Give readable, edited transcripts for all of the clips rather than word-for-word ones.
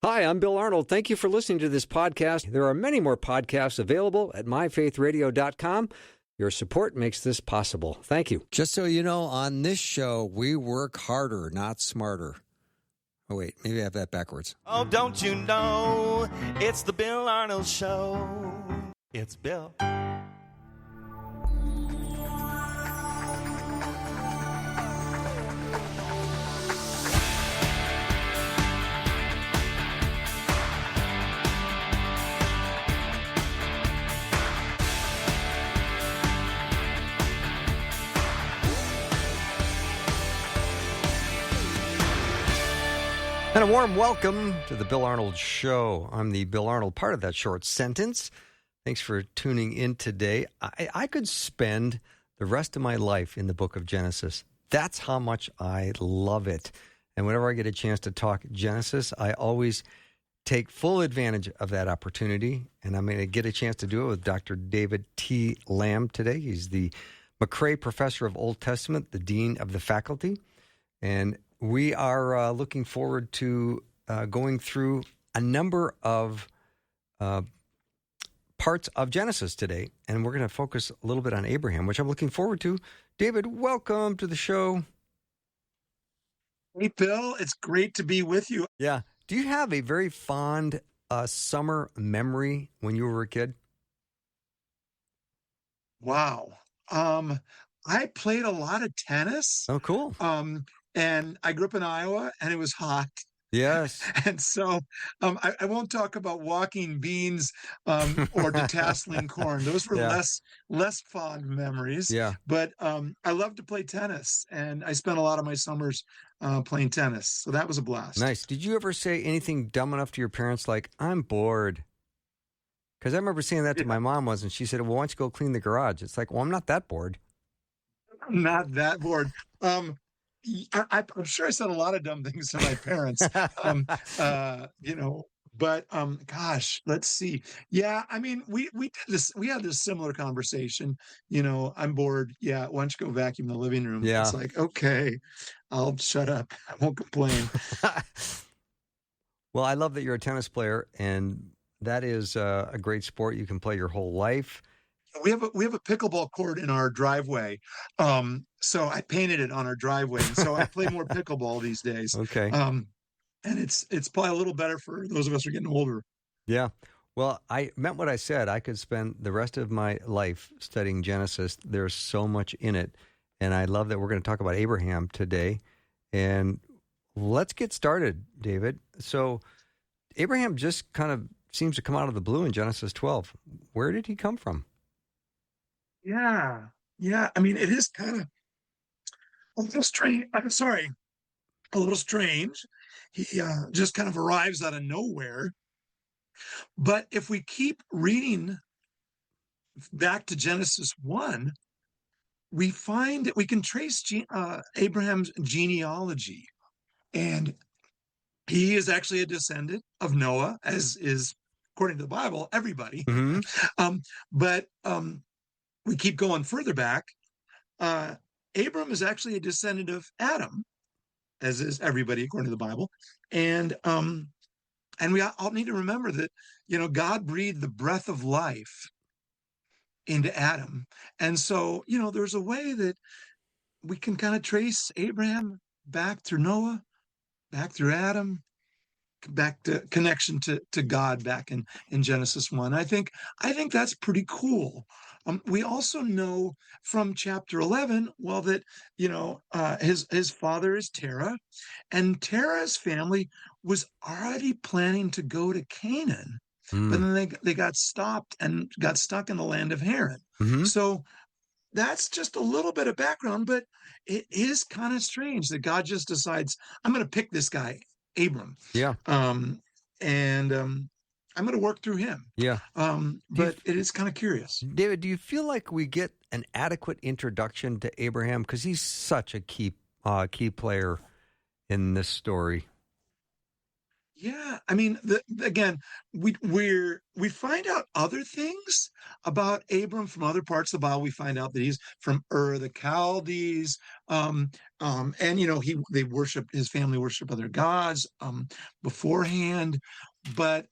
Hi, I'm Bill Arnold. Thank you for listening to this podcast. There are many more podcasts available at myfaithradio.com. Your support makes this possible. Thank you. Just so you know, on this show, we work harder, not smarter. Oh, wait, maybe I have that backwards. Oh, don't you know, it's the Bill Arnold Show. It's Bill. And a warm welcome to the Bill Arnold Show. I'm the Bill Arnold part of that short sentence. Thanks for tuning in today. I could spend the rest of my life in the book of Genesis. That's how much I love it. And whenever I get a chance to talk Genesis, I always take full advantage of that opportunity. And I'm going to get a chance to do it with Dr. David T. Lamb today. He's the McCrae Professor of Old Testament, the Dean of the Faculty. And we are looking forward to going through a number of parts of Genesis today, and we're going to focus a little bit on Abraham, which I'm looking forward to. David, welcome to the show. Hey, Bill, it's great to be with you. Yeah. Do you have a very fond summer memory when you were a kid? Wow. I played a lot of tennis. Oh, cool. And I grew up in Iowa, and it was hot. Yes. And so I won't talk about walking beans or detasseling corn. Those were less fond memories. Yeah. But I love to play tennis, and I spent a lot of my summers playing tennis. So that was a blast. Nice. Did you ever say anything dumb enough to your parents like, I'm bored? Because I remember saying that to my mom once, and she said, well, why don't you go clean the garage? It's like, well, I'm not that bored. I'm not that bored. I'm sure I said a lot of dumb things to my parents, but gosh, let's see. Yeah, I mean, we did this. We had this similar conversation. I'm bored. Yeah, why don't you go vacuum the living room? Yeah. It's like, okay, I'll shut up. I won't complain. Well, I love that you're a tennis player, and that is a great sport. You can play your whole life. We have a pickleball court in our driveway. So I painted it on our driveway. And so I play more pickleball these days. Okay. And it's probably a little better for those of us who are getting older. Yeah. Well, I meant what I said. I could spend the rest of my life studying Genesis. There's so much in it. And I love that we're going to talk about Abraham today. And let's get started, David. So Abraham just kind of seems to come out of the blue in Genesis 12. Where did he come from? Yeah. I mean, it is kind of a little strange. I'm sorry, a little strange. He just kind of arrives out of nowhere. But if we keep reading back to Genesis 1, we find that we can trace Abraham's genealogy. And he is actually a descendant of Noah, as is, according to the Bible, everybody. Mm-hmm. But we keep going further back. Abram is actually a descendant of Adam, as is everybody according to the Bible. And we all need to remember that, God breathed the breath of life into Adam. And so, there's a way that we can kind of trace Abraham back through Noah, back through Adam, back to connection to God back in Genesis 1. I think that's pretty cool. We also know from chapter 11, well, that, his father is Terah, and Terah's family was already planning to go to Canaan, but then they got stopped and got stuck in the land of Haran. Mm-hmm. So that's just a little bit of background, but it is kind of strange that God just decides, I'm going to pick this guy, Abram. Yeah. I'm going to work through him. Yeah. But it is kind of curious. David, do you feel like we get an adequate introduction to Abraham? Because he's such a key player in this story. Yeah, I mean, again, we find out other things about Abram from other parts of the Bible. We find out that he's from Ur of the Chaldees, and they worship his family worship other gods beforehand, but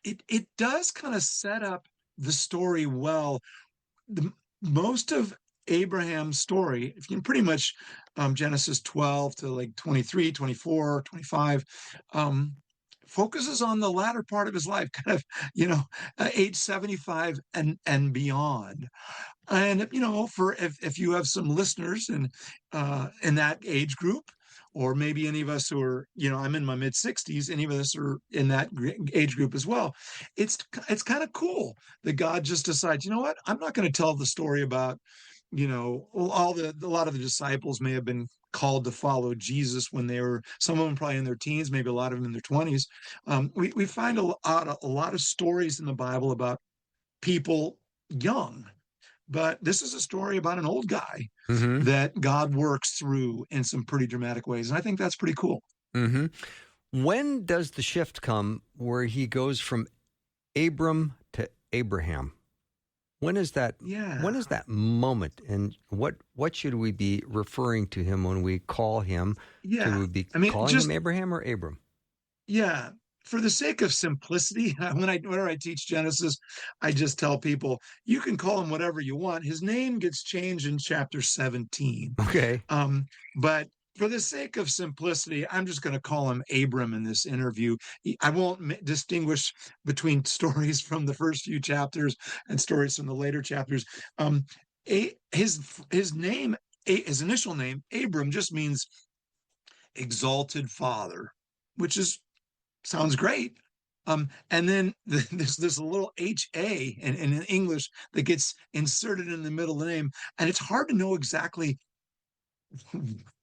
it does kind of set up the story well. The most of Abraham's story, if you pretty much Genesis 12 to like 23, 24, 25, focuses on the latter part of his life, kind of, age 75 and beyond. And for if you have some listeners in that age group, or maybe any of us who are, I'm in my mid 60s, any of us are in that age group as well. It's kind of cool that God just decides, you know what, I'm not going to tell the story about, a lot of the disciples may have been called to follow Jesus when they were, some of them probably in their teens, maybe a lot of them in their 20s. We find a lot of stories in the Bible about people young. But this is a story about an old guy Mm-hmm. that God works through in some pretty dramatic ways. And I think that's pretty cool. Mm-hmm. When does the shift come where he goes from Abram to Abraham? When is that? Yeah. When is that moment? And what should we be referring to him when we call him? Yeah. Should we be calling him Abraham or Abram? Yeah. For the sake of simplicity, whenever I teach Genesis, I just tell people, you can call him whatever you want. His name gets changed in chapter 17. Okay. But for the sake of simplicity, I'm just going to call him Abram in this interview. I won't distinguish between stories from the first few chapters and stories from the later chapters. His name, his initial name, Abram, just means exalted father, which sounds great. And then there's a little HA in English that gets inserted in the middle of the name. And it's hard to know exactly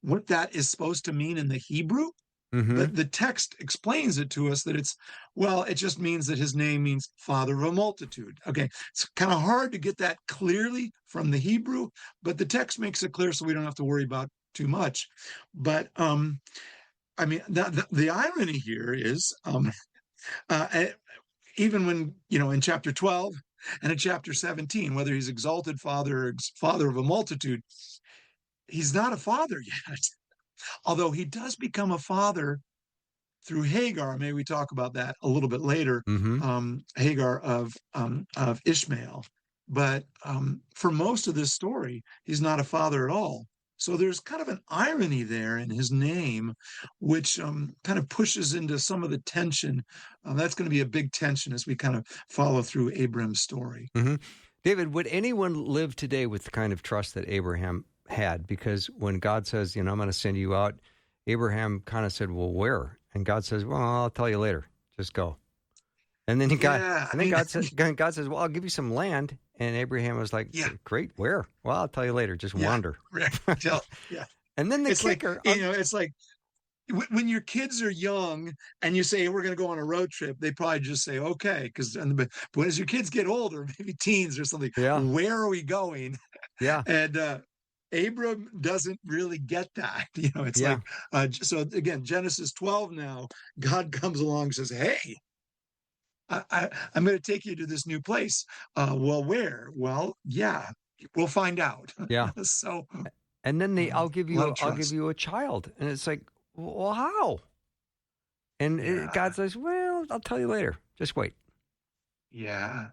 what that is supposed to mean in the Hebrew. Mm-hmm. But the text explains it to us that it just means that his name means father of a multitude. Okay, it's kind of hard to get that clearly from the Hebrew, but the text makes it clear so we don't have to worry about too much. But I mean, the irony here is even when, in chapter 12 and in chapter 17, whether he's exalted father or father of a multitude, he's not a father yet. Although he does become a father through Hagar. Maybe we talk about that a little bit later. Mm-hmm. Hagar of Ishmael. But for most of this story, he's not a father at all. So there's kind of an irony there in his name, which kind of pushes into some of the tension. That's going to be a big tension as we kind of follow through Abram's story. Mm-hmm. David, would anyone live today with the kind of trust that Abraham had? Because when God says, I'm going to send you out, Abraham kind of said, well, where? And God says, well, I'll tell you later. Just go. And then God says, well, I'll give you some land. And Abraham was like, great, where? Well, I'll tell you later. Just wander. Yeah. And then it's kicker. It's like when your kids are young and you say, we're going to go on a road trip, they probably just say, okay. But as your kids get older, maybe teens or something, where are we going? Yeah. And Abram doesn't really get that. It's like, so again, Genesis 12 now, God comes along and says, hey, I'm going to take you to this new place. Well, where? Well, we'll find out. Yeah. So, and then I'll give you a child, and it's like, well, how? And God says, well, I'll tell you later. Just wait. Yeah.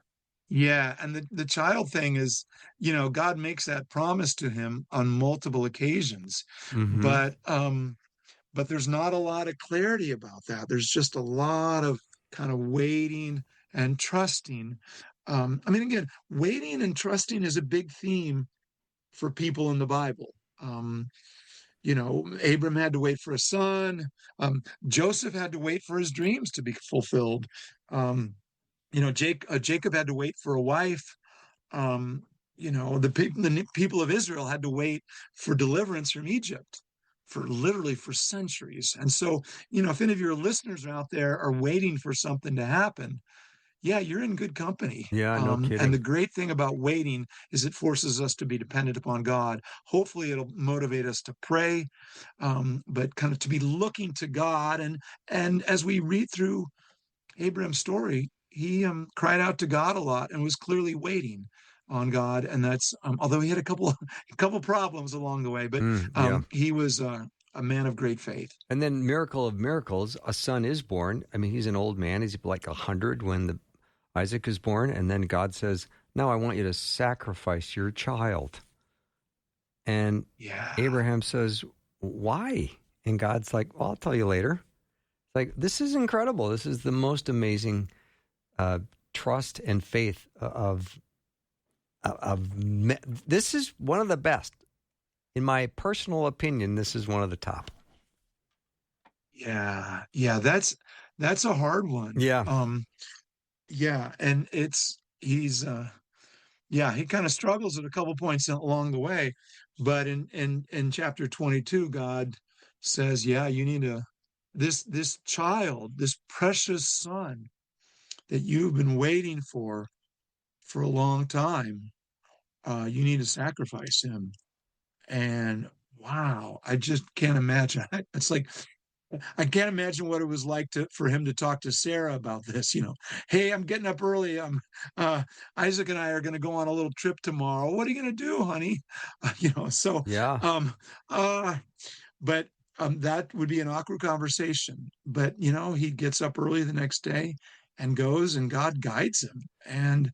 And the child thing is, God makes that promise to him on multiple occasions, but there's not a lot of clarity about that. There's just a lot of kind of waiting and trusting. Again, waiting and trusting is a big theme for people in the Bible. Abram had to wait for a son. Joseph had to wait for his dreams to be fulfilled. Jacob had to wait for a wife. The people of Israel had to wait for deliverance from Egypt for centuries. And so, if any of your listeners out there are waiting for something to happen, yeah, you're in good company. Yeah, no And kidding. the great thing about waiting is it forces us to be dependent upon God. Hopefully, it'll motivate us to pray, but kind of to be looking to God. And as we read through Abraham's story, he cried out to God a lot and was clearly waiting on God. And that's although he had a couple a couple problems along the way, but Yeah. he was a man of great faith. And then, miracle of miracles, a son is born. I mean, he's an old man. He's like 100 when Isaac is born. And then God says, "No, I want you to sacrifice your child." And Yeah. Abraham says, "Why?" And God's like, "Well, I'll tell you later." Like, this is incredible. This is the most amazing trust and faith this is one of the best. In my personal opinion, this is one of the top. Yeah. Yeah. That's a hard one. Yeah. Yeah. And he's yeah, he kind of struggles at a couple points along the way. But in chapter 22, God says, yeah, you need this child, this precious son that you've been waiting for a long time, you need to sacrifice him. And wow, I just can't imagine. It's like I can't imagine what it was like for him to talk to Sarah about this. Hey, I'm getting up early. Isaac and I are going to go on a little trip tomorrow. What are you going to do, honey? So Yeah. uh, but that would be an awkward conversation. But he gets up early the next day and goes, and God guides him. And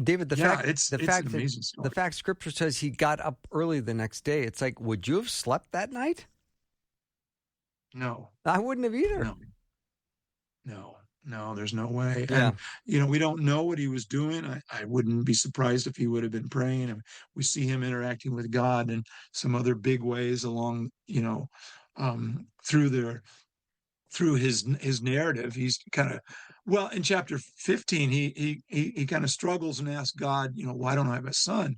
David, it's an amazing story. the fact Scripture says he got up early the next day. It's like, would you have slept that night? No, I wouldn't have either. No, there's no way. Yeah. And, we don't know what he was doing. I wouldn't be surprised if he would have been praying. And we see him interacting with God in some other big ways along, through his narrative. He's kind of, well, in chapter 15, he kind of struggles and asks God, why don't I have a son?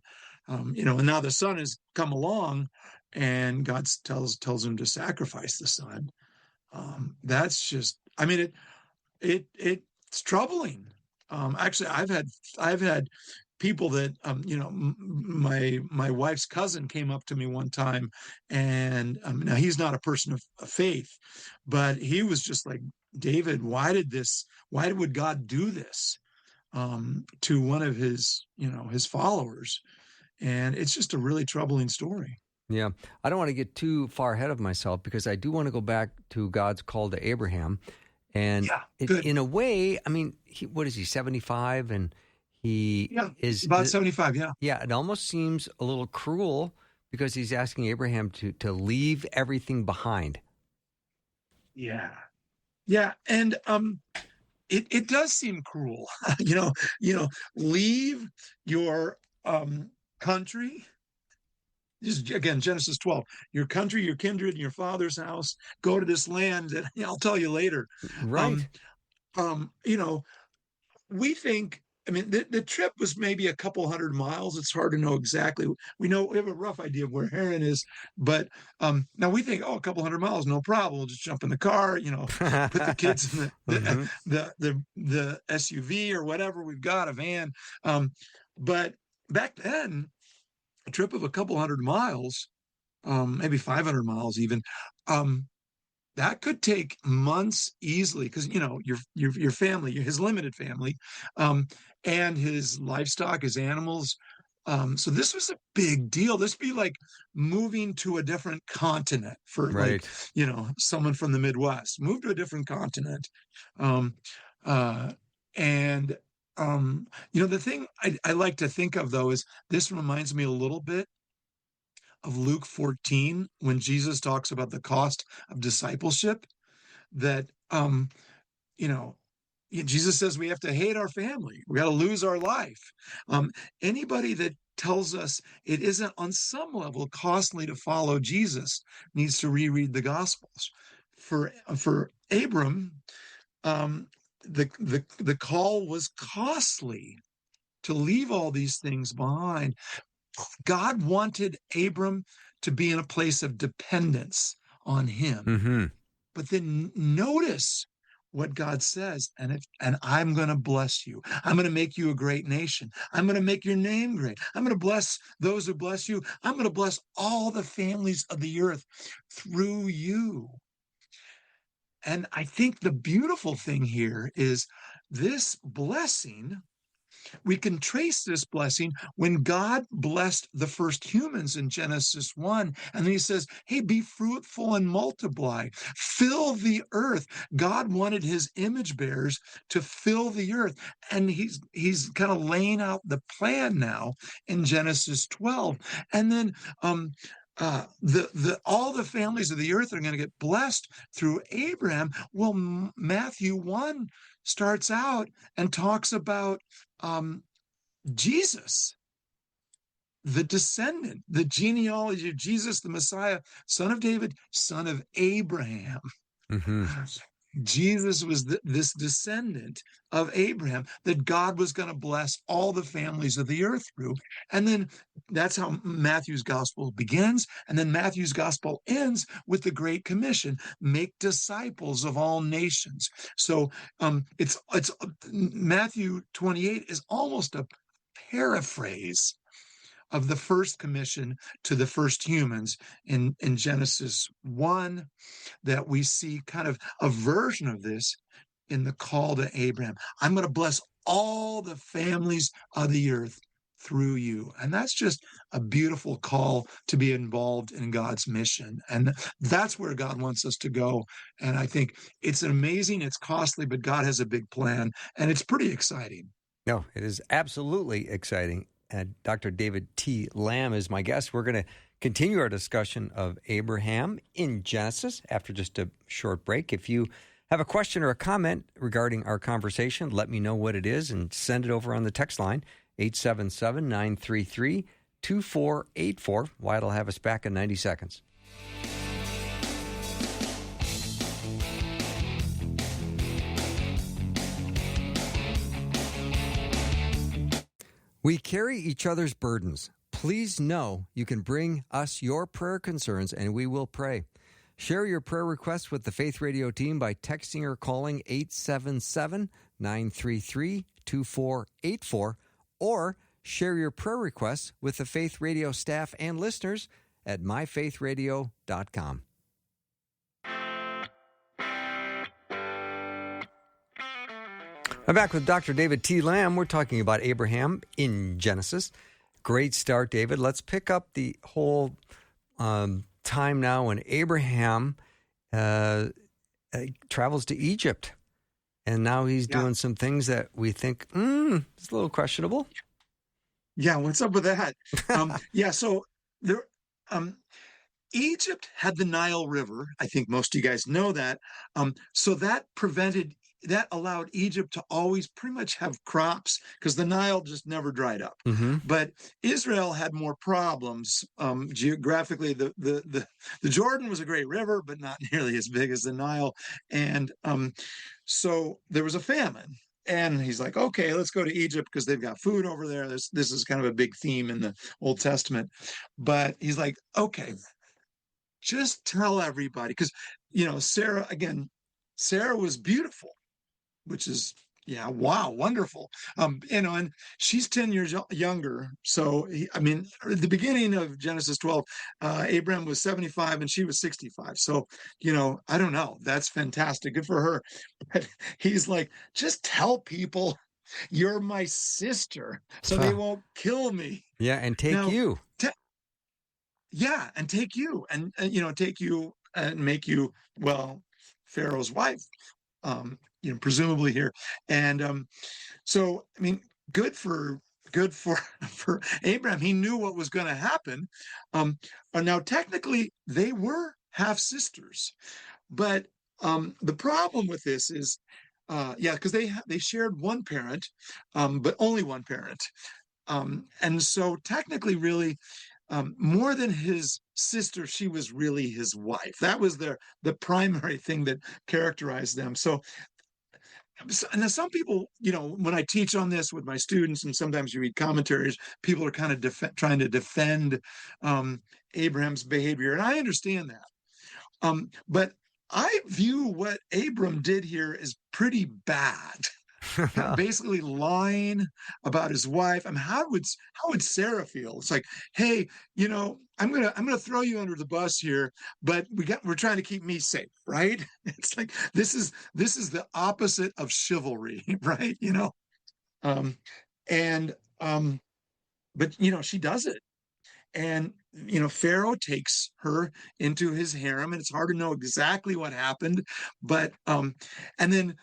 And now the son has come along, and God tells him to sacrifice the son. That's just, I mean, it's troubling. Actually, I've had people that my wife's cousin came up to me one time, and now he's not a person of faith, but he was just like, David, why would God do this to one of his followers? And it's just a really troubling story. Yeah. I don't want to get too far ahead of myself, because I do want to go back to God's call to Abraham. And in a way, I mean, what is he, 75? And he is about 75. Yeah. Yeah. It almost seems a little cruel, because he's asking Abraham to leave everything behind. Yeah. Yeah. And it does seem cruel, leave your country. Just again, Genesis 12, your country, your kindred, and your father's house, go to this land that I'll tell you later. Right. We think, I mean, the trip was maybe a couple hundred miles. It's hard to know exactly. We have a rough idea of where Haran is, but now we think, a couple hundred miles, no problem. We'll just jump in the car, put the kids in the SUV or whatever we've got, a van. But back then, a trip of a couple hundred miles, maybe 500 miles even, that could take months easily, because your family, his limited family, and his livestock, his animals. So this was a big deal. This would be like moving to a different continent for someone from the Midwest, move to a different continent. The thing I like to think of, though, is this reminds me a little bit of Luke 14, when Jesus talks about the cost of discipleship, that, Jesus says we have to hate our family. We got to lose our life. Anybody that tells us it isn't on some level costly to follow Jesus needs to reread the Gospels. For Abram, the call was costly to leave all these things behind. God wanted Abram to be in a place of dependence on him. Mm-hmm. But then notice what God says, and I'm going to bless you. I'm going to make you a great nation. I'm going to make your name great. I'm going to bless those who bless you. I'm going to bless all the families of the earth through you. And I think the beautiful thing here is this blessing. We can trace this blessing when God blessed the first humans in Genesis 1. And then he says, hey, be fruitful and multiply, fill the earth. God wanted his image bearers to fill the earth. And he's kind of laying out the plan now in Genesis 12. And then all the families of the earth are going to get blessed through Abraham. Well, Matthew 1 starts out and talks about Jesus, the descendant, the genealogy of Jesus, the Messiah, son of David, son of Abraham. Mm-hmm. Jesus was this descendant of Abraham that God was going to bless all the families of the earth through. And then that's how Matthew's gospel begins. And then Matthew's gospel ends with the Great Commission, make disciples of all nations. So it's Matthew 28 is almost a paraphrase of the first commission to the first humans in Genesis 1, that we see kind of a version of this in the call to Abraham. I'm going to bless all the families of the earth through you. And that's just a beautiful call to be involved in God's mission. And that's where God wants us to go. And I think it's amazing, it's costly, but God has a big plan, and it's pretty exciting. No, it is absolutely exciting. Dr. David T. Lamb is my guest. We're going to continue our discussion of Abraham in Genesis after just a short break. If you have a question or a comment regarding our conversation, let me know what it is and send it over on the text line, 877-933-2484. Wyatt will have us back in 90 seconds. We carry each other's burdens. Please know you can bring us your prayer concerns and we will pray. Share your prayer requests with the Faith Radio team by texting or calling 877-933-2484, or share your prayer requests with the Faith Radio staff and listeners at myfaithradio.com. I'm back with Dr. David T. Lamb. We're talking about Abraham in Genesis. Great start, David. Let's pick up the whole time now when Abraham travels to Egypt. And now he's doing some things that we think, it's a little questionable. Yeah, what's up with that? So there, Egypt had the Nile River. I think most of you guys know that. So that allowed Egypt to always pretty much have crops because the Nile just never dried up. Mm-hmm. But Israel had more problems geographically. The Jordan was a great river, but not nearly as big as the Nile. And so there was a famine. And he's like, okay, let's go to Egypt because they've got food over there. This is kind of a big theme in the Old Testament. But he's like, okay, just tell everybody. Because, Sarah was beautiful, which is, wonderful. And she's 10 years younger. So, at the beginning of Genesis 12, Abraham was 75 and she was 65. So, I don't know. That's fantastic. Good for her. But he's like, just tell people you're my sister so they won't kill me. Yeah, and take you. And take you. And take you and make you, Pharaoh's wife. Presumably here. And good for Abraham. He knew what was going to happen. Now, technically, they were half sisters, but the problem with this is, because they shared one parent, but only one parent, and so technically, really. More than his sister, she was really his wife. That was the primary thing that characterized them. So now some people, when I teach on this with my students, and sometimes you read commentaries, people are kind of trying to defend Abraham's behavior, and I understand that. But I view what Abram did here as pretty bad. Basically lying about his wife. I mean, how would Sarah feel? It's like, hey, I'm gonna throw you under the bus here, but we're trying to keep me safe, right? It's like this is the opposite of chivalry, right? Um, and but she does it. And Pharaoh takes her into his harem, and it's hard to know exactly what happened, but and then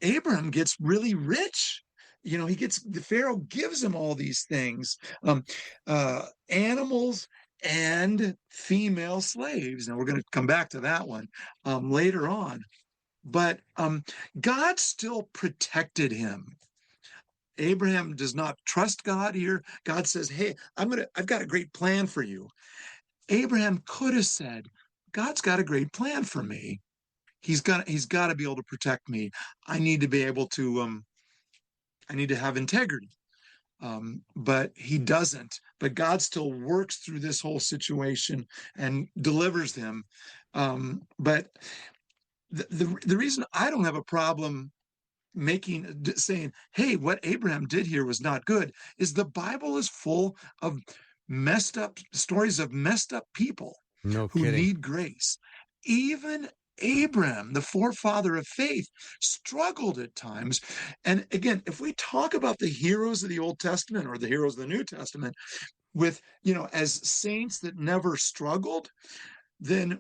Abraham gets really rich. The Pharaoh gives him all these things, animals and female slaves. Now we're going to come back to that one later on, but God still protected him. Abraham does not trust God here. God says, "Hey, I've got a great plan for you." Abraham could have said, "God's got a great plan for me. He's got to be able to protect me. I need to be able to I need to have integrity." But he doesn't. But God still works through this whole situation and delivers him. But the reason I don't have a problem saying, hey, what Abraham did here was not good, is the Bible is full of messed up stories of messed up people No who kidding. need grace. Even Abraham, the forefather of faith, struggled at times. And again, if we talk about the heroes of the Old Testament or the heroes of the New Testament with, as saints that never struggled, then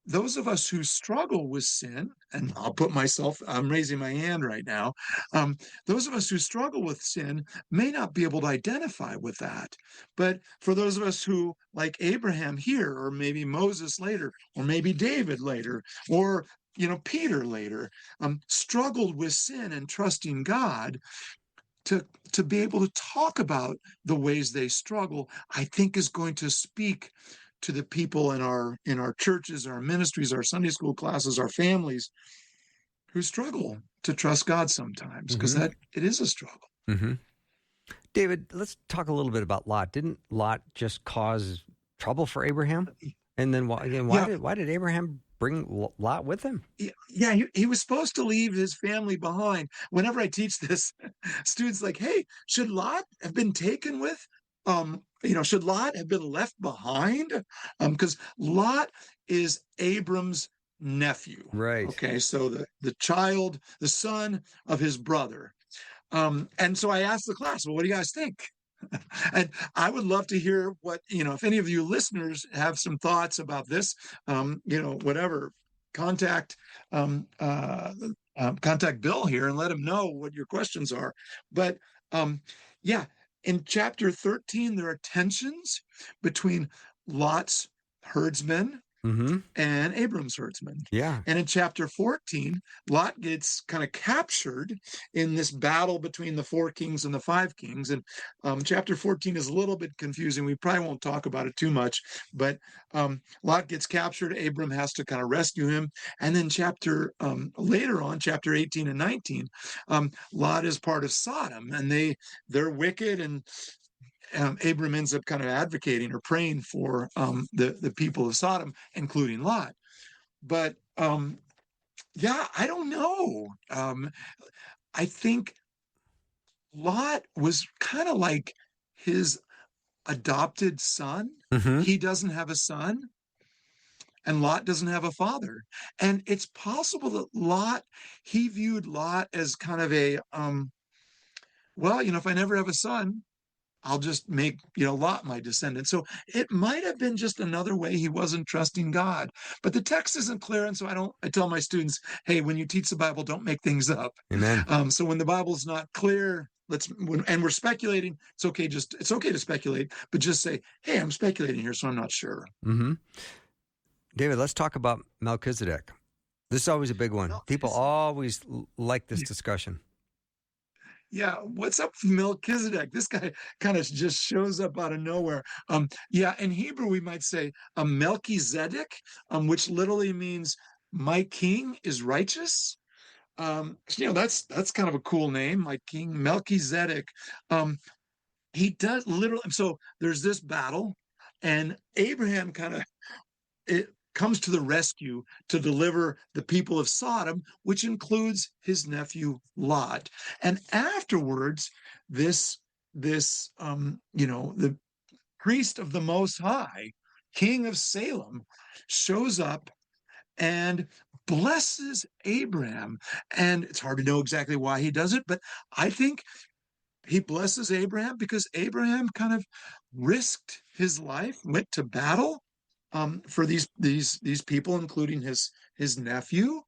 those of us who struggle with sin, and I'm raising my hand right now, those of us who struggle with sin may not be able to identify with that. But for those of us who, like Abraham here, or maybe Moses later, or maybe David later, or Peter later, struggled with sin and trusting God, to be able to talk about the ways they struggle, I think is going to speak to the people in our churches, our ministries, our Sunday school classes, our families who struggle to trust God sometimes, because that it is a struggle. Mm-hmm. David, let's talk a little bit about Lot. Didn't Lot just cause trouble for Abraham? And then why did Abraham bring Lot with him? Yeah, he was supposed to leave his family behind. Whenever I teach this, students like, hey, should Lot have been taken with? Should Lot have been left behind? Because Lot is Abram's nephew. Right. Okay, so the son of his brother. And so I asked the class, well, what do you guys think? And I would love to hear what, if any of you listeners have some thoughts about this, whatever, contact Bill here and let him know what your questions are. But in chapter 13, there are tensions between Lot's herdsmen and Abram's herdsmen. Yeah. And in chapter 14, Lot gets kind of captured in this battle between the 4 kings and the 5 kings. And chapter 14 is a little bit confusing. We probably won't talk about it too much, but Lot gets captured. Abram has to kind of rescue him. And then later on, chapter 18 and 19, Lot is part of Sodom, and they're wicked, and Abram ends up kind of advocating or praying for the people of Sodom, including Lot. But I don't know. I think Lot was kind of like his adopted son. He doesn't have a son, and Lot doesn't have a father. And it's possible that he viewed Lot as kind of a, if I never have a son, I'll just make, Lot my descendant. So it might have been just another way he wasn't trusting God. But the text isn't clear. And so I tell my students, hey, when you teach the Bible, don't make things up. Amen. So when the Bible's not clear, and we're speculating, it's okay to speculate, but just say, hey, I'm speculating here, so I'm not sure. Mm-hmm. David, let's talk about Melchizedek. This is always a big one. People always like this discussion. Yeah, what's up with Melchizedek? This guy kind of just shows up out of nowhere. In Hebrew we might say Melchizedek, which literally means my king is righteous. That's kind of a cool name, my king Melchizedek. He does literally. So there's this battle, and Abraham comes to the rescue to deliver the people of Sodom, which includes his nephew Lot. And afterwards, the priest of the Most High, king of Salem, shows up and blesses Abraham. And it's hard to know exactly why he does it, but I think he blesses Abraham because Abraham kind of risked his life, went to battle for these people, including his nephew,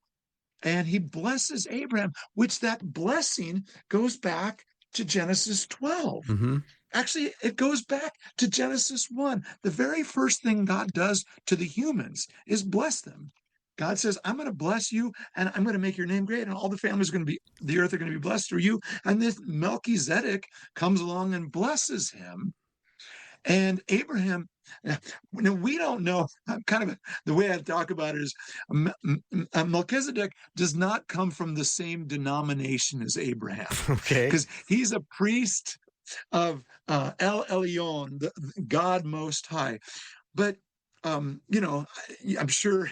and he blesses Abraham, which that blessing goes back to Genesis 12. Mm-hmm. Actually, it goes back to Genesis 1. The very first thing God does to the humans is bless them. God says, I'm going to bless you and I'm going to make your name great, and all the families are going to be, the earth are going to be blessed through you. And this Melchizedek comes along and blesses him. And Abraham, we don't know, kind of the way I talk about it is Melchizedek does not come from the same denomination as Abraham. Okay. Because he's a priest of El Elyon, the God Most High. But, I'm sure,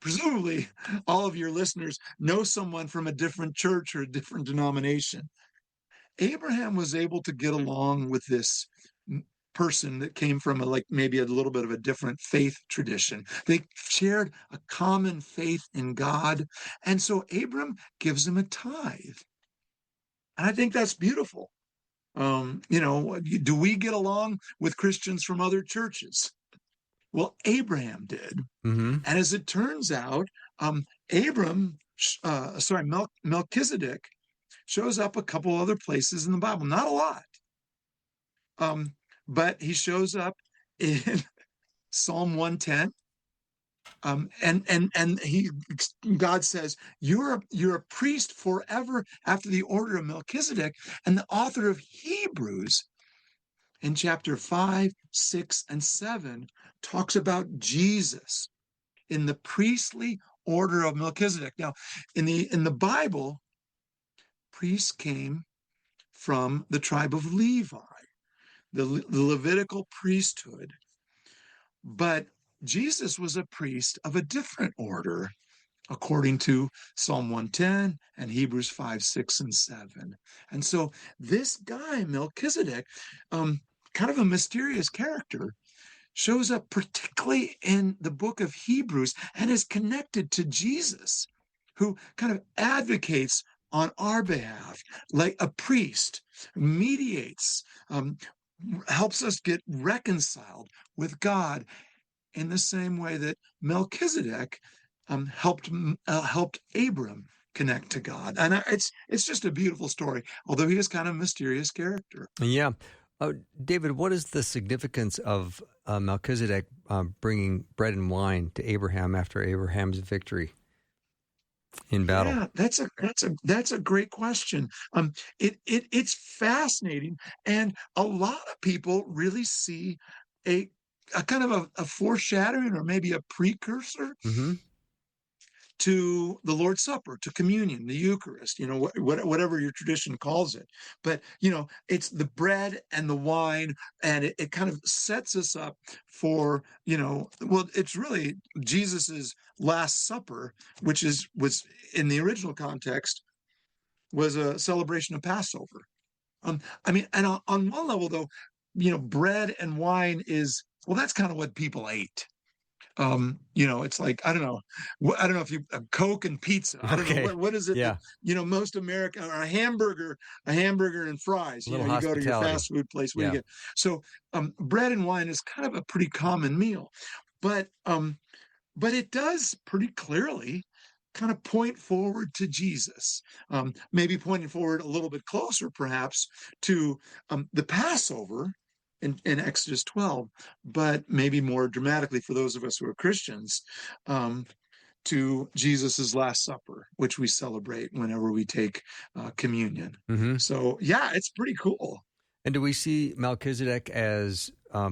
presumably, all of your listeners know someone from a different church or a different denomination. Abraham was able to get along with this person that came from maybe a little bit of a different faith tradition. They shared a common faith in God. And so Abram gives him a tithe. And I think that's beautiful. Do we get along with Christians from other churches? Well, Abraham did. Mm-hmm. And as it turns out, Melchizedek shows up a couple other places in the Bible, not a lot. But he shows up in Psalm 110. God says, you're a priest forever after the order of Melchizedek. And the author of Hebrews in chapter 5, 6, and 7 talks about Jesus in the priestly order of Melchizedek. Now, in the Bible, priests came from the tribe of Levi, the Levitical priesthood. But Jesus was a priest of a different order, according to Psalm 110 and Hebrews 5, 6, and 7. And so this guy, Melchizedek, kind of a mysterious character, shows up particularly in the book of Hebrews and is connected to Jesus, who kind of advocates on our behalf, like a priest, mediates, helps us get reconciled with God in the same way that Melchizedek helped Abram connect to God. And it's just a beautiful story, although he is kind of a mysterious character. Yeah. David, what is the significance of Melchizedek bringing bread and wine to Abraham after Abraham's victory in battle? Yeah, that's a great question. It's fascinating, and a lot of people really see a kind of a foreshadowing or maybe a precursor Mm-hmm. to the Lord's Supper, to communion, the Eucharist, whatever your tradition calls it. But, it's the bread and the wine, and it kind of sets us up for, it's really Jesus's Last Supper, which was in the original context, was a celebration of Passover. And on one level, though, bread and wine that's kind of what people ate. It's like, I don't know if you Coke and pizza. I don't know what is it? Yeah. That, most American, or a hamburger and fries. You go to your fast food place where you get. So bread and wine is kind of a pretty common meal, but it does pretty clearly kind of point forward to Jesus, maybe pointing forward a little bit closer, perhaps, to the Passover in Exodus 12, but maybe more dramatically for those of us who are Christians, to Jesus's Last Supper, which we celebrate whenever we take communion. Mm-hmm. So, yeah, it's pretty cool. And do we see Melchizedek as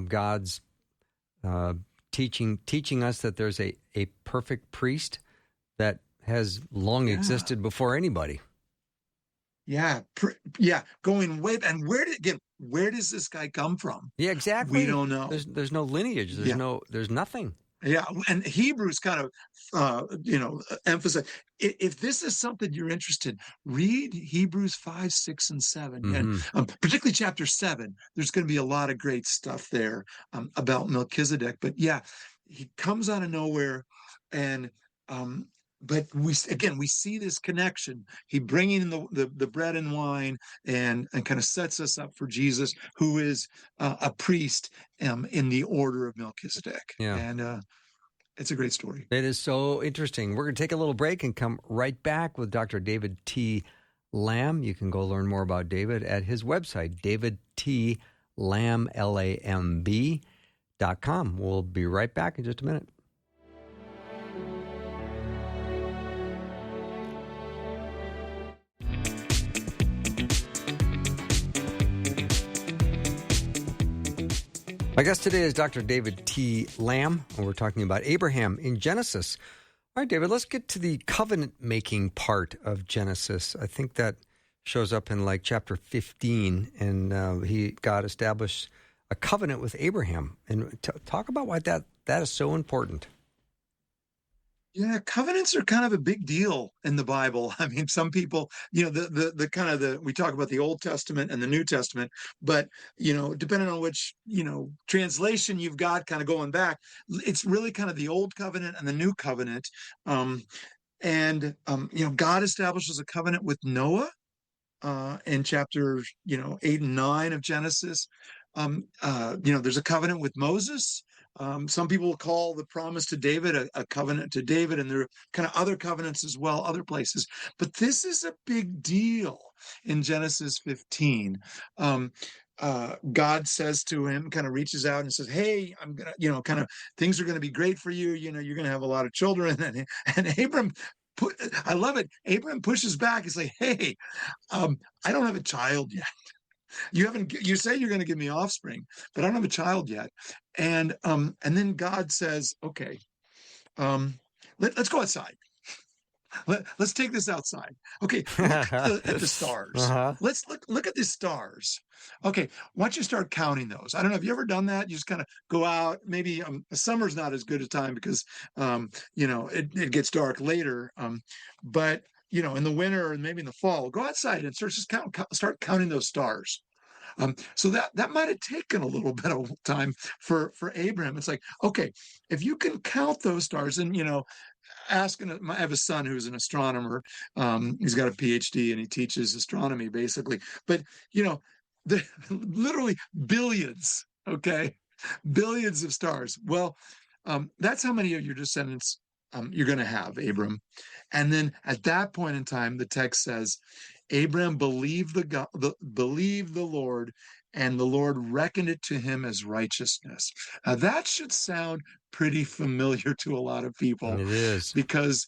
God's teaching us that there's a perfect priest that has long existed before anybody? Yeah, going way. And where does this guy come from? Yeah, exactly. We don't know. There's no lineage. There's nothing. Yeah, and Hebrews kind of, emphasize, if this is something you're interested, read Hebrews 5, 6, and 7, and Hmm. particularly chapter 7. There's going to be a lot of great stuff there about Melchizedek. But yeah, he comes out of nowhere, and um, but we see this connection. He bringing in the bread and wine, and kind of sets us up for Jesus, who is a priest in the order of Melchizedek. Yeah. And it's a great story. It is so interesting. We're going to take a little break and come right back with Dr. David T. Lamb. You can go learn more about David at his website, davidtlamb.com. We'll be right back in just a minute. My guest today is Dr. David T. Lamb, and we're talking about Abraham in Genesis. All right, David, let's get to the covenant-making part of Genesis. I think that shows up in like chapter 15, and God established a covenant with Abraham. And talk about why that is so important. Yeah, covenants are kind of a big deal in the Bible. I mean, some people, the kind of we talk about the Old Testament and the New Testament, but depending on which translation you've got, kind of going back, it's really kind of the Old Covenant and the New Covenant. God establishes a covenant with Noah in chapters 8 and 9 of Genesis. There's a covenant with Moses. Some people call the promise to David a covenant to David, and there are kind of other covenants as well, other places. But this is a big deal in Genesis 15. God says to him, kind of reaches out and says, "Hey, I'm gonna, kind of things are gonna be great for you. You're gonna have a lot of children." And Abram, I love it. Abram pushes back. He's like, "Hey, I don't have a child yet. You say you're going to give me offspring, but I don't have a child yet." And then God says, "Okay, let's go outside. Let's take this outside. Okay, look at the stars. Uh-huh. Let's look at the stars. Okay, why don't you start counting those? I don't know. Have you ever done that? You just kind of go out. Maybe summer's not as good a time because it gets dark later. But in the winter or maybe in the fall, go outside and start counting those stars." So that might have taken a little bit of time for Abraham. It's like, okay, if you can count those stars, and I have a son who's an astronomer. He's got a PhD and he teaches astronomy basically. But the literally billions, okay, billions of stars. Well, that's how many of your descendants you're going to have, Abram. And then at that point in time, the text says, Abraham believed believed the Lord, and the Lord reckoned it to him as righteousness. Now that should sound pretty familiar to a lot of people, It is. because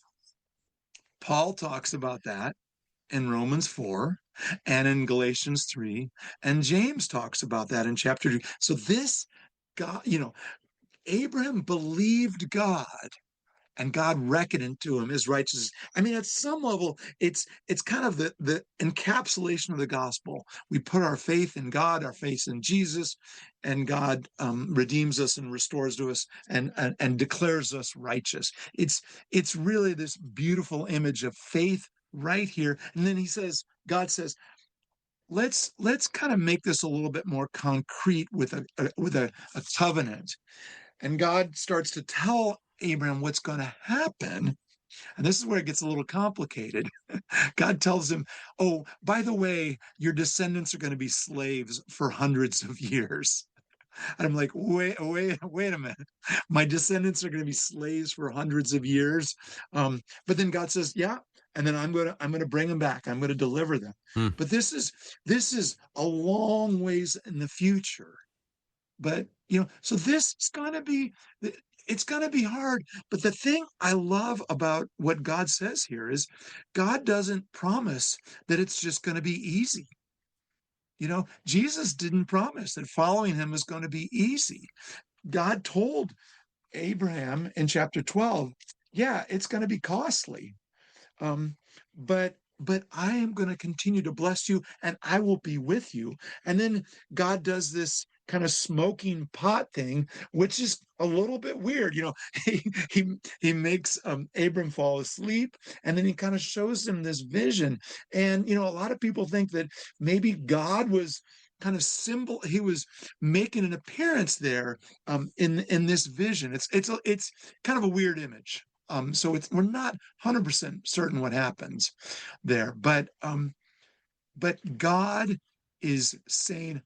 Paul talks about that in Romans 4 and in Galatians 3, and James talks about that in chapter 2. So this God, Abraham believed God, and God reckoned it to him as righteousness. I mean, at some level, it's kind of the encapsulation of the gospel. We put our faith in God, our faith in Jesus, and God redeems us and restores to us and declares us righteous. It's really this beautiful image of faith right here. And then God says, let's kind of make this a little bit more concrete with a covenant. And God starts to tell Abraham what's going to happen. And this is where it gets a little complicated. God tells him, "Oh, by the way, your descendants are going to be slaves for hundreds of years." And I'm like, wait a minute. My descendants are going to be slaves for hundreds of years. But then God says, "Yeah, and then I'm going to bring them back. I'm going to deliver them." Hmm. But this is a long ways in the future. But so this is going to be, it's going to be hard. But the thing I love about what God says here is God doesn't promise that it's just going to be easy. Jesus didn't promise that following him is going to be easy. God told Abraham in chapter 12, yeah, it's going to be costly. But I am going to continue to bless you, and I will be with you. And then God does this kind of smoking pot thing, which is a little bit weird. He makes Abram fall asleep, and then he kind of shows him this vision. And a lot of people think that maybe God was kind of he was making an appearance there in this vision. It's kind of a weird image. So we're not 100% certain what happens there, but God is saying,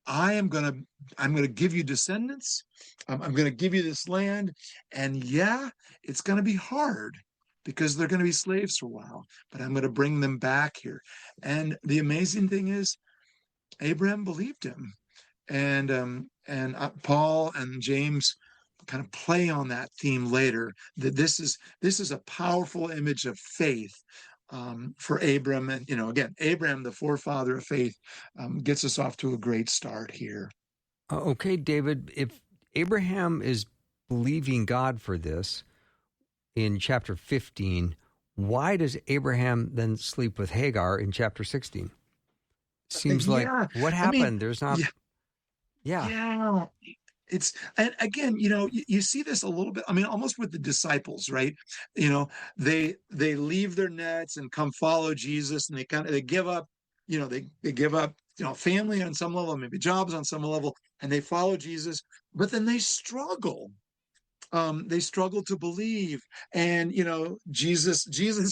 I'm gonna give you descendants. I'm gonna give you this land, and yeah, it's gonna be hard because they're gonna be slaves for a while, but I'm gonna bring them back here. And the amazing thing is, Abraham believed him, and Paul and James kind of play on that theme later. That this is a powerful image of faith for Abram. And again, Abraham, the forefather of faith, gets us off to a great start here. Okay, David, if Abraham is believing God for this in chapter 15, why does Abraham then sleep with Hagar in chapter 16? Seems like what happened? I mean, there's not. Yeah. And again, you see this a little bit. I mean, almost with the disciples, right? They leave their nets and come follow Jesus, and they give up. They give up. Family on some level, maybe jobs on some level, and they follow Jesus. But then they struggle. They struggle to believe, and Jesus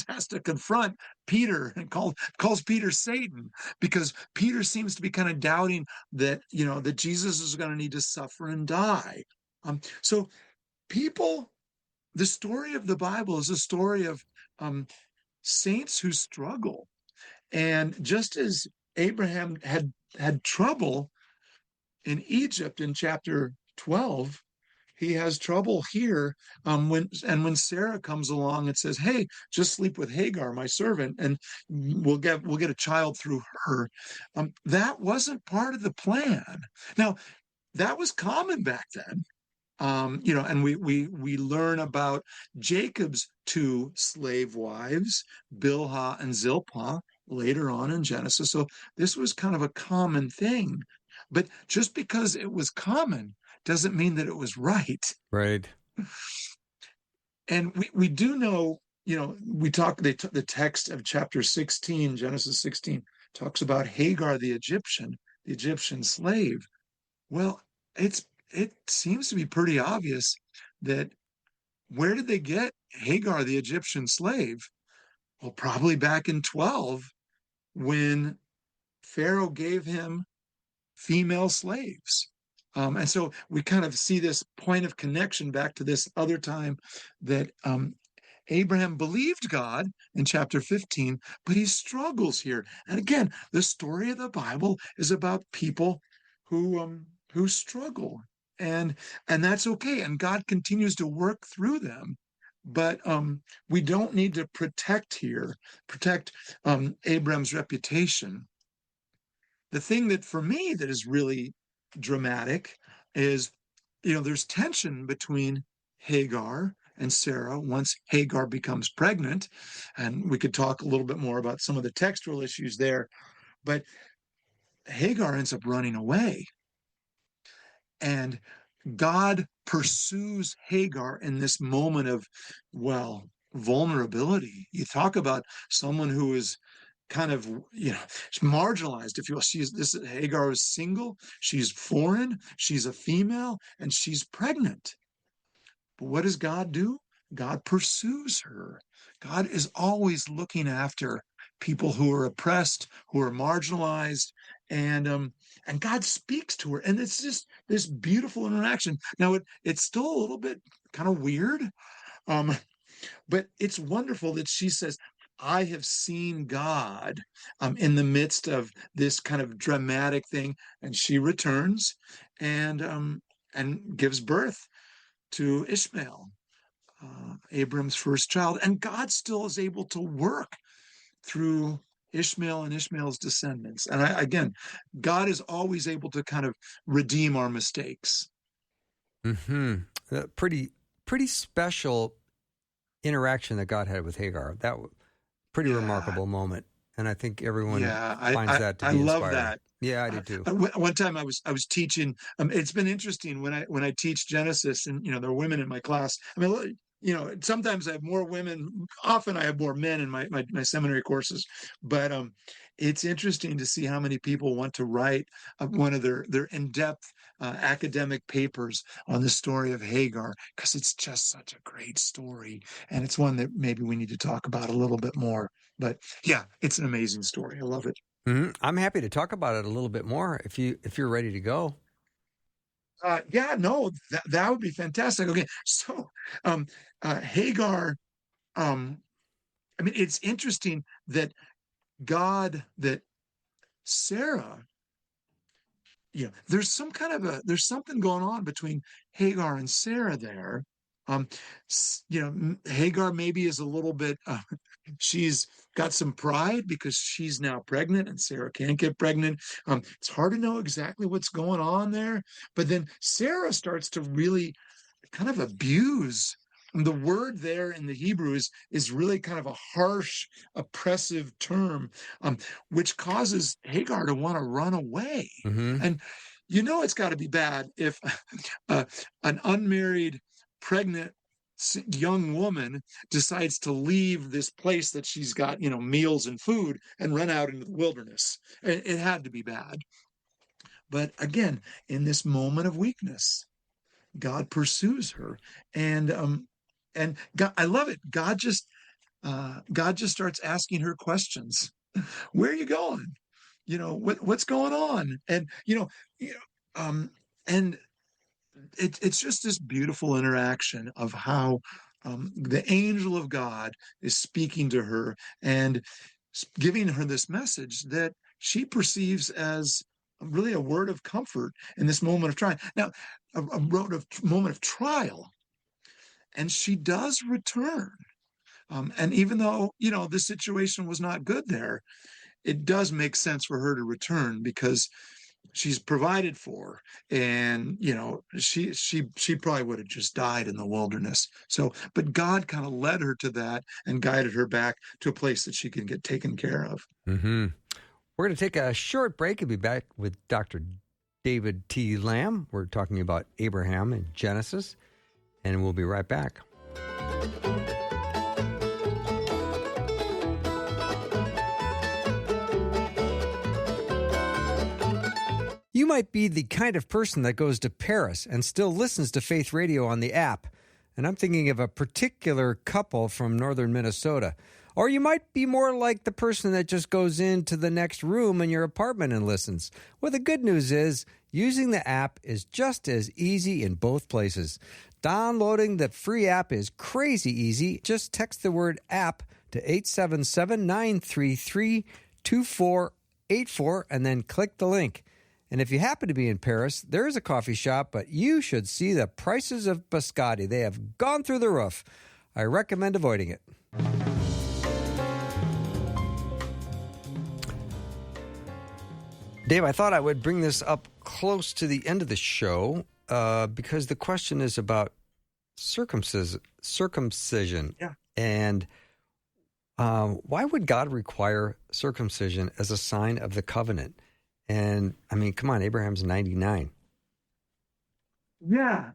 has to confront Peter and calls Peter Satan, because Peter seems to be kind of doubting that that Jesus is going to need to suffer and die. So the story of the Bible is a story of saints who struggle, and just as Abraham had trouble in Egypt in chapter 12, he has trouble here when Sarah comes along and says, "Hey, just sleep with Hagar, my servant, and we'll get a child through her." That wasn't part of the plan. Now, that was common back then. And we learn about Jacob's two slave wives, Bilhah and Zilpah, later on in Genesis. So this was kind of a common thing. But just because it was common doesn't mean that it was right. Right. And we do know, the text of chapter 16, Genesis 16, talks about Hagar, the Egyptian slave. Well, it seems to be pretty obvious that where did they get Hagar, the Egyptian slave? Well, probably back in 12, when Pharaoh gave him female slaves. And so we kind of see this point of connection back to this other time that Abraham believed God in chapter 15, but he struggles here. And again, the story of the Bible is about people who struggle, and that's okay. And God continues to work through them. But we don't need to protect Abraham's reputation. The thing that for me that is really dramatic is, there's tension between Hagar and Sarah once Hagar becomes pregnant, and we could talk a little bit more about some of the textual issues there, but Hagar ends up running away, and God pursues Hagar in this moment of, vulnerability. You talk about someone who is kind of marginalized, if you will. Hagar is single, she's foreign, she's a female, and she's pregnant. But what does God do? God pursues her. God is always looking after people who are oppressed, who are marginalized, and God speaks to her, and it's just this beautiful interaction. Now it's still a little bit kind of weird, but it's wonderful that she says, "I have seen God," in the midst of this kind of dramatic thing, and she returns and gives birth to Ishmael, Abram's first child, and God still is able to work through Ishmael and Ishmael's descendants. And again, God is always able to kind of redeem our mistakes. Pretty special interaction that God had with Hagar. That was pretty remarkable moment. And I think everyone Yeah, finds that to I be love inspiring. that. Yeah, I do too. One time I was teaching. It's been interesting when I teach Genesis, and there are women in my class. I mean, sometimes I have more women. Often I have more men in my seminary courses. But it's interesting to see how many people want to write one of their in-depth academic papers on the story of Hagar, because it's just such a great story, and it's one that maybe we need to talk about a little bit more. But yeah, it's an amazing story. I love it. I'm happy to talk about it a little bit more if you're ready to go. Yeah, no, that would be fantastic. Okay, so um, Hagar, um, I mean, it's interesting that that Sarah, there's there's something going on between Hagar and Sarah there. Um, Hagar maybe is a little bit, she's got some pride because she's now pregnant and Sarah can't get pregnant. It's hard to know exactly what's going on there, but then Sarah starts to really kind of abuse. And the word there in the Hebrew is really kind of a harsh, oppressive term, which causes Hagar to want to run away. Mm-hmm. And it's got to be bad if an unmarried, pregnant young woman decides to leave this place that she's got, meals and food, and run out into the wilderness. It had to be bad. But again, in this moment of weakness, God pursues her, and God, I love it. God just starts asking her questions. Where are you going? What's going on? And and it's just this beautiful interaction of how the angel of God is speaking to her and giving her this message that she perceives as really a word of comfort in this moment of trial. Now, a moment of trial, and she does return. And even though the situation was not good there, it does make sense for her to return because she's provided for, and she probably would have just died in the wilderness. So, but God kind of led her to that and guided her back to a place that she can get taken care of. Mm-hmm. We're going to take a short break and be back with Dr. David T. Lamb. We're talking about Abraham in Genesis, and we'll be right back. You might be the kind of person that goes to Paris and still listens to Faith Radio on the app. And I'm thinking of a particular couple from northern Minnesota. Or you might be more like the person that just goes into the next room in your apartment and listens. Well, the good news is using the app is just as easy in both places. Downloading the free app is crazy easy. Just text the word app to 877-933-2484 and then click the link. And if you happen to be in Paris, there is a coffee shop, but you should see the prices of biscotti. They have gone through the roof. I recommend avoiding it. Dave, I thought I would bring this up close to the end of the show because the question is about circumcision. Yeah. And why would God require circumcision as a sign of the covenant? And I mean, come on, Abraham's 99. Yeah.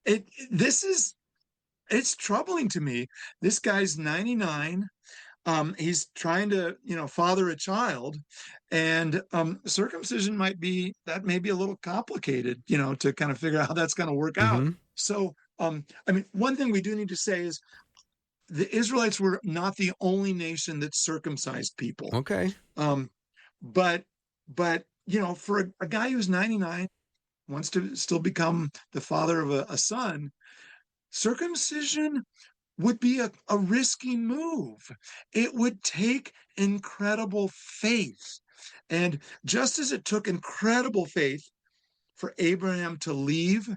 It's troubling to me. This guy's 99. He's trying to, father a child, and circumcision may be a little complicated, to kind of figure out how that's going to work out. Mm-hmm. So, I mean, one thing we do need to say is the Israelites were not the only nation that circumcised people. Okay. But for a guy who's 99, wants to still become the father of a son, circumcision would be a risky move. It would take incredible faith. And just as it took incredible faith for Abraham to leave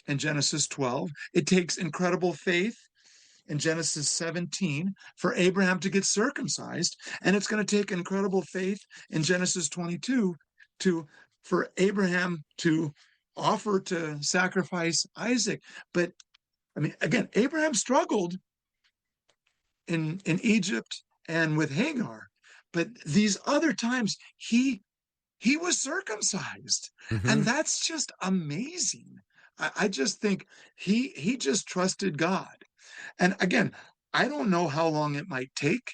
in Genesis 12, it takes incredible faith in Genesis 17 for Abraham to get circumcised. And it's going to take incredible faith in Genesis 22 for Abraham to offer to sacrifice Isaac. But I mean, again, Abraham struggled in Egypt and with Hagar. But these other times he was circumcised. Mm-hmm. And that's just amazing. I just think he just trusted God. And again, I don't know how long it might take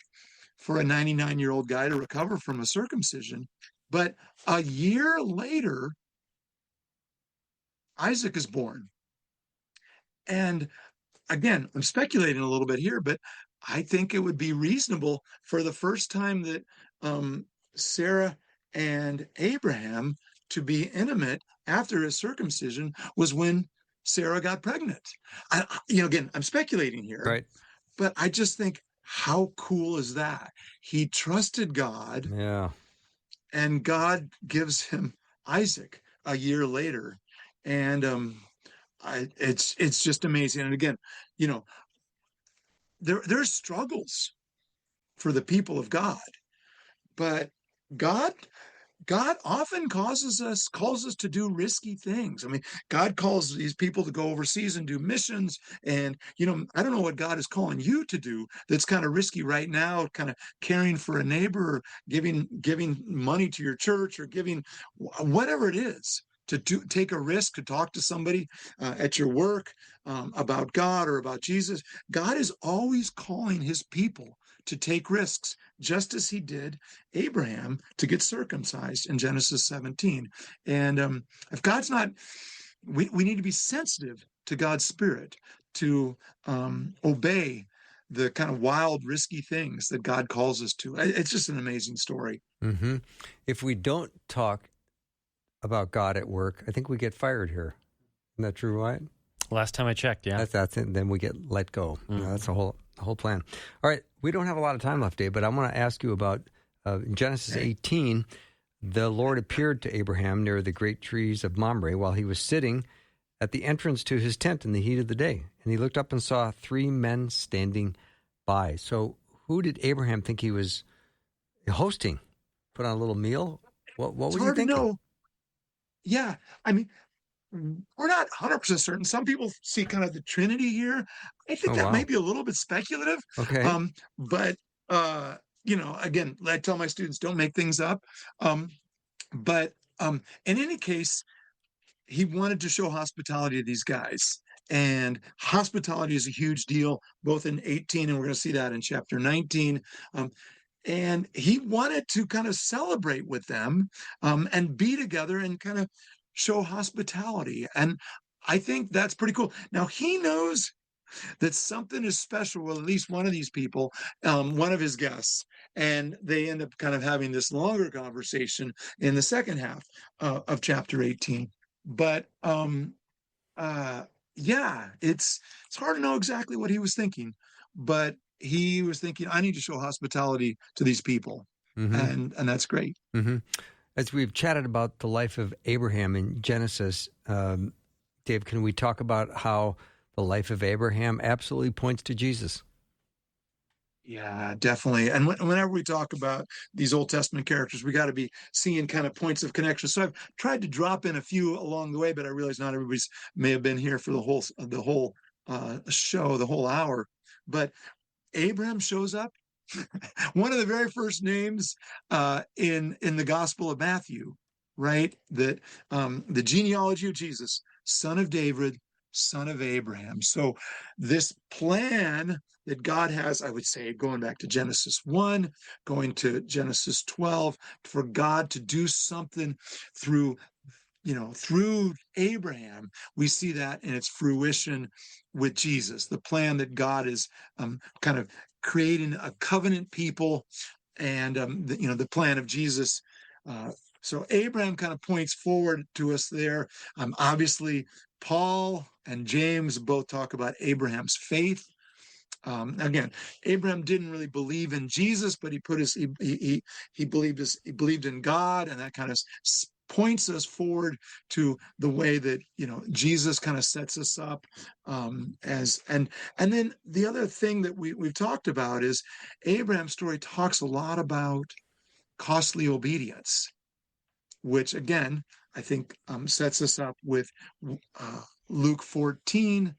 for a 99-year-old guy to recover from a circumcision, but a year later, Isaac is born. And again, I'm speculating a little bit here, but I think it would be reasonable for the first time that Sarah and Abraham to be intimate after his circumcision was when Sarah got pregnant. Again, I'm speculating here, Right. but I just think, how cool is that? He trusted God, Yeah. and God gives him Isaac a year later, and it's just amazing. And again, you know, there's struggles for the people of God, but God God often calls us to do risky things. I mean, God calls these people to go overseas and do missions. And, I don't know what God is calling you to do that's kind of risky right now, kind of caring for a neighbor, or giving money to your church, or giving whatever it is. Take a risk to talk to somebody at your work about God or about Jesus. God is always calling his people to take risks, just as he did Abraham to get circumcised in Genesis 17. And if God's not, we need to be sensitive to God's spirit to obey the kind of wild, risky things that God calls us to. It's just an amazing story. Mm-hmm. If we don't talk about God at work, I think we get fired here. Isn't that true, Wyatt? Last time I checked, yeah. That's it. Then we get let go. That's the whole plan. All right. We don't have a lot of time left, Dave, but I want to ask you about in Genesis 18, the Lord appeared to Abraham near the great trees of Mamre while he was sitting at the entrance to his tent in the heat of the day. And he looked up and saw 3 men standing by. So who did Abraham think he was hosting? Put on a little meal? What was he thinking? Hard to know. Yeah. I mean, we're not 100% certain. Some people see kind of the Trinity here. I think that might be a little bit speculative. Okay. But again, I tell my students, don't make things up. But in any case, he wanted to show hospitality to these guys. And hospitality is a huge deal, both in 18, and we're going to see that in chapter 19. And he wanted to kind of celebrate with them and be together and kind of show hospitality. And I think that's pretty cool. Now, he knows that something is special with at least one of these people, one of his guests, and they end up kind of having this longer conversation in the second half of chapter 18. But it's hard to know exactly what he was thinking, but he was thinking, I need to show hospitality to these people. And that's great. Mm-hmm. As we've chatted about the life of Abraham in Genesis, Dave, can we talk about how the life of Abraham absolutely points to Jesus? Yeah, definitely. And whenever we talk about these Old Testament characters, we got to be seeing kind of points of connection. So I've tried to drop in a few along the way, but I realize not everybody's may have been here for the whole show, the whole hour. But Abraham shows up. One of the very first names in the Gospel of Matthew, right? That the genealogy of Jesus, son of David, son of Abraham. So this plan that God has, I would say, going back to Genesis 1, going to Genesis 12, for God to do something through Abraham, we see that in its fruition with Jesus, the plan that God is kind of creating a covenant people, and the plan of Jesus. So Abraham kind of points forward to us there. Obviously, Paul and James both talk about Abraham's faith. Again, Abraham didn't really believe in Jesus, but he believed in God, and that kind of points us forward to the way that Jesus kind of sets us up and then the other thing that we've talked about is Abraham's story talks a lot about costly obedience, which again I think sets us up with Luke 14,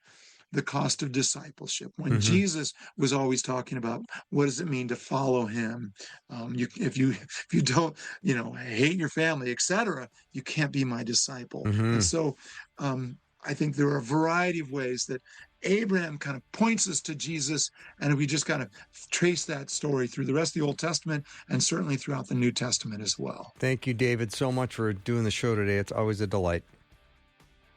the cost of discipleship. When Mm-hmm. Jesus was always talking about what does it mean to follow him, if you don't, hate your family, etc., you can't be my disciple. Mm-hmm. And so I think there are a variety of ways that Abraham kind of points us to Jesus, and we just kind of trace that story through the rest of the Old Testament and certainly throughout the New Testament as well. Thank you, David, so much for doing the show today. It's always a delight.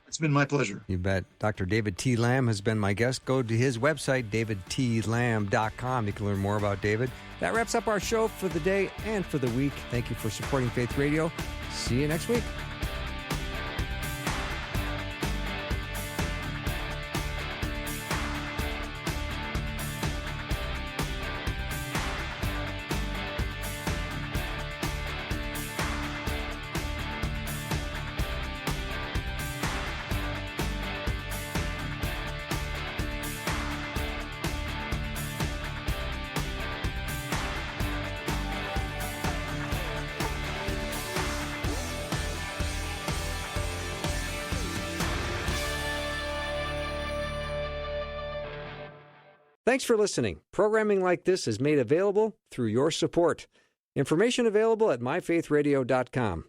It's been my pleasure. You bet. Dr. David T. Lamb has been my guest. Go to his website, davidtlamb.com. You can learn more about David. That wraps up our show for the day and for the week. Thank you for supporting Faith Radio. See you next week. Thanks for listening. Programming like this is made available through your support. Information available at myfaithradio.com.